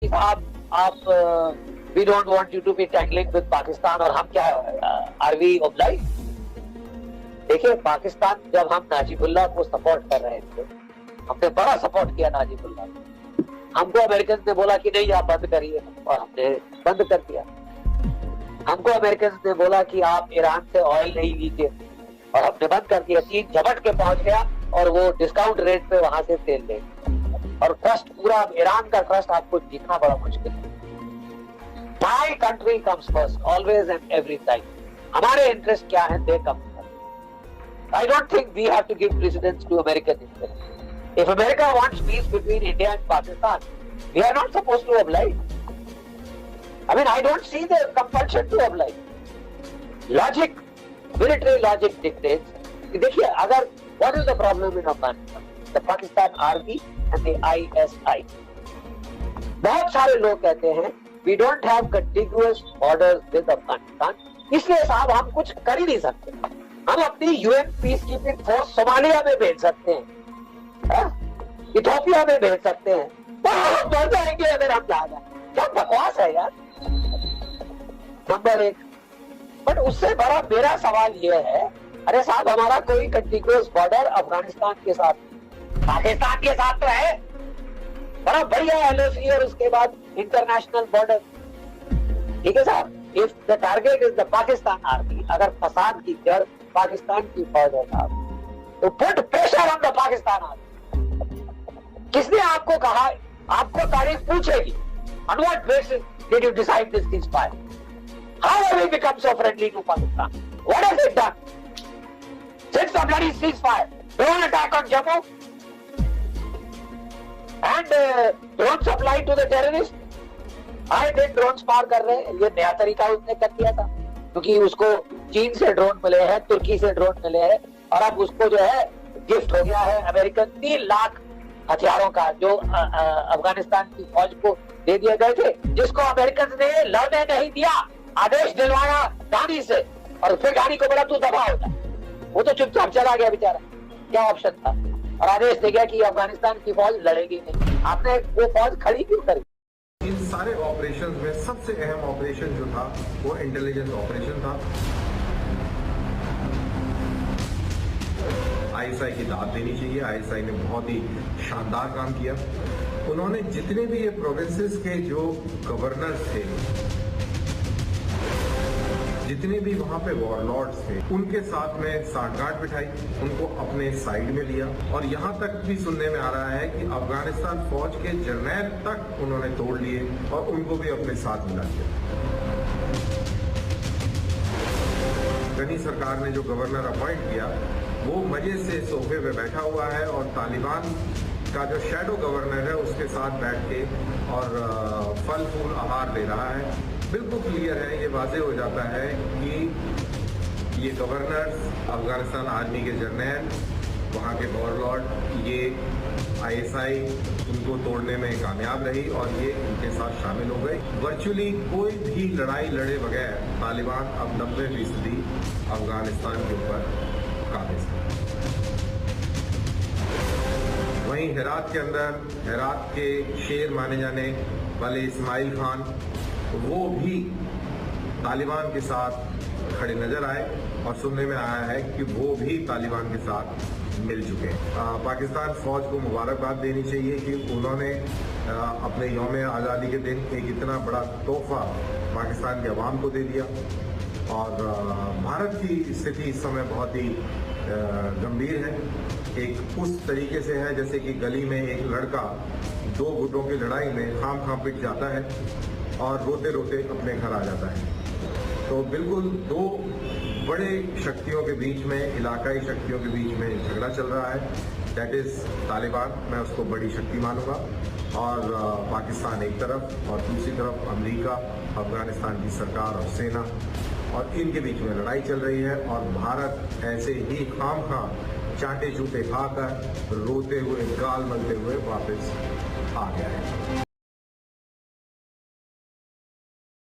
आप we don't want you to be tackling with Pakistan, और हम क्या आर वी ऑब्लाइज्ड? देखिए, पाकिस्तान जब हम नाजिबुल्लाह को सपोर्ट कर रहे थे, हमने बड़ा सपोर्ट किया नाजिबुल्लाह को। हमको अमेरिकन ने बोला कि नहीं आप बंद करिए, और हमने बंद कर दिया। हमको अमेरिकन ने बोला कि आप ईरान से ऑयल नहीं लीजिए, और हमने बंद कर दिया। चीन झपट के पहुंच गया और वो डिस्काउंट रेट पे वहां से तेल ले, और ट्रस्ट पूरा ईरान का ट्रस्ट आपको जीतना बड़ा मुश्किल है। My country comes first, always and every time. हमारे इंटरेस्ट क्या है, they come first. I don't think we have to give precedence to American interests. If America wants peace between India and Pakistan, we are not supposed to oblige. I mean, I don't see the compulsion to oblige. Logic, military logic dictates. देखिए, अगर what is the problem in Afghanistan? The Pakistan Army and the ISI. बहुत सारे लोग कहते हैं we don't have contiguous borders with Afghanistan, इसलिए साहब हम कुछ कर ही नहीं सकते। हम अपनी UN peace keeping force Somalia में भेज सकते हैं, इथियोपिया में भेज सकते हैं, हम मर जाएंगे अगर हम जा जाए। क्या बकवास है यार। नंबर एक। बट उससे बड़ा मेरा सवाल यह है, अरे साहब हमारा कोई कंटिन्यूअस बॉर्डर अफगानिस्तान के साथ, पाकिस्तान के साथ तो है, बड़ा बढ़िया एलओसी, और उसके बाद इंटरनेशनल बॉर्डर। ठीक है साहब, if the target is the Pakistan army, अगर फसाद की जड़ पाकिस्तान की फौज है साहब, तो put pressure on the Pakistan army. किसने आपको कहा? आपको तारीख पूछेगी, on what basis did you decide this ceasefire? How have we become so friendly to Pakistan? What has it done since the bloody ceasefire? Drone attack on Jammu and drone supply to the terrorists. आए दिन drone पार कर रहे हैं, ये नया तरीका उसने कर दिया था, क्योंकि उसको चीन से ड्रोन मिले हैं, तुर्की से ड्रोन मिले हैं, और अब उसको जो है गिफ्ट हो गया है अमेरिकन 3 लाख हथियारों का, जो अफगानिस्तान की फौज को दे दिए गए थे, जिसको अमेरिकन ने लड़ने नहीं दिया, आदेश दिलवाया गाड़ी से, और फिर गाड़ी को बोला तू दबा होता, वो तो चुपचाप चला गया बेचारा। क्या ऑप्शन था? और आदेश दे गया कि अफगानिस्तान की फौज लड़ेगी नहीं। आपने वो फौज खड़ी क्यों करी? इन सारे ऑपरेशन में सबसे अहम ऑपरेशन जो था वो इंटेलिजेंस ऑपरेशन था। आईएसआई की दाद देनी चाहिए। आईएसआई ने बहुत ही शानदार काम किया। उन्होंने जितने भी ये प्रोविंसेस के जो गवर्नर्स थे, जितने भी वहां पे वॉरलॉर्ड्स थे, उनके साथ में सांठगांठ बिठाई, उनको अपने साइड में लिया, और यहां तक भी सुनने में आ रहा है कि अफगानिस्तान फौज के जर्नैल तक उन्होंने तोड़ लिए और उनको भी अपने साथ मिला लिया। गनी सरकार ने जो गवर्नर अपॉइंट किया, वो मजे से सोफे पे बैठा हुआ है, और तालिबान का जो शैडो गवर्नर है उसके साथ बैठ के और फल फूल आहार ले रहा है। बिल्कुल क्लियर है, ये वाजे हो जाता है कि ये गवर्नर्स, अफगानिस्तान आर्मी के जर्नैल, वहाँ के वॉरलॉर्ड, ये आईएसआई उनको तोड़ने में कामयाब रही और ये उनके साथ शामिल हो गए। वर्चुअली कोई भी लड़ाई लड़े बगैर तालिबान अब 90% अफगानिस्तान के ऊपर काबिज है। वहीं हेरात के अंदर, हेरात के शेर माने जाने वाले इस्माइल खान, वो भी तालिबान के साथ खड़े नजर आए, और सुनने में आया है कि वो भी तालिबान के साथ मिल चुके हैं। पाकिस्तान फौज को मुबारकबाद देनी चाहिए कि उन्होंने अपने यौम आज़ादी के दिन एक इतना बड़ा तोहफा पाकिस्तान के अवाम को दे दिया। और भारत की स्थिति इस समय बहुत ही गंभीर है। एक उस तरीके से है जैसे कि गली में एक लड़का 2 गुटों की लड़ाई में खाम पिट जाता है और रोते रोते अपने घर आ जाता है। तो बिल्कुल 2 बड़े शक्तियों के बीच में, इलाकाई शक्तियों के बीच में झगड़ा चल रहा है। दैट इज तालिबान, मैं उसको बड़ी शक्ति मानूंगा, और पाकिस्तान एक तरफ, और दूसरी तरफ अमेरिका, अफगानिस्तान की सरकार और सेना, और इनके बीच में लड़ाई चल रही है। और भारत ऐसे ही खाम चाटे चूटे खाकर, रोते हुए, गाल मलते हुए वापस आ गया है।